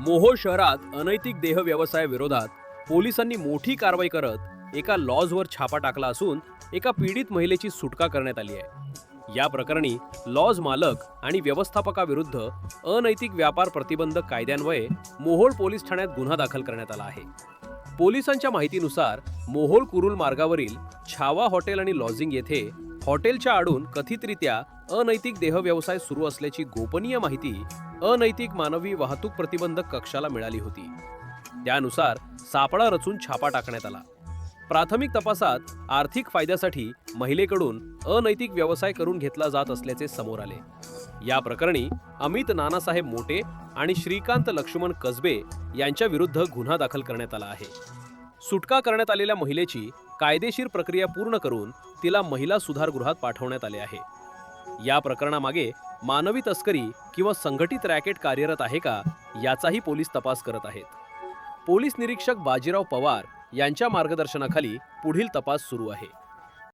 मोहोळ शहरात अनैतिक देह व्यवसाय विरोधात पोलिसांनी मोठी कारवाई करत एका लॉजवर छापा टाकला असून एका पीडित महिलेची सुटका करण्यात आली आहे। या प्रकरणी लॉज मालक आणि व्यवस्थापकाविरुद्ध अनैतिक व्यापार प्रतिबंधक कायद्यान्वये मोहोळ पोलीस ठाण्यात गुन्हा दाखल करण्यात आला आहे। पोलिसांच्या माहितीनुसार मोहोळ कुरुल मार्गावरील छावा हॉटेल आणि लॉजिंग येथे हॉटेलच्या आडून कथितरित्या अनैतिक देह व्यवसाय सुरू असल्याची गोपनीय माहिती अनैतिक मानवी वाहतूक प्रतिबंधक कक्षाला मिळाली होती। त्यानुसार सापळा रचून छापा टाकण्यात आला। प्राथमिक तपासात आर्थिक फायद्यासाठी महिलेकडून अनैतिक व्यवसाय करून घेतला जात असल्याचे समोर आले। या प्रकरणी अमित नानासाहेब मोटे आणि श्रीकांत लक्ष्मण कसबे यांच्या विरुद्ध गुन्हा दाखल करण्यात आला आहे। सुटका करण्यात आलेल्या महिलेची कायदेशीर प्रक्रिया पूर्ण करून तिला महिला सुधारगृहात पाठवण्यात आले आहे। या प्रकरणामागे मानवी तस्करी किंवा संघटित रॅकेट कार्यरत आहे का याचाही पोलीस तपास करत आहेत। पोलीस निरीक्षक बाजीराव पवार यांच्या मार्गदर्शनाखाली पुढील तपास सुरू आहे।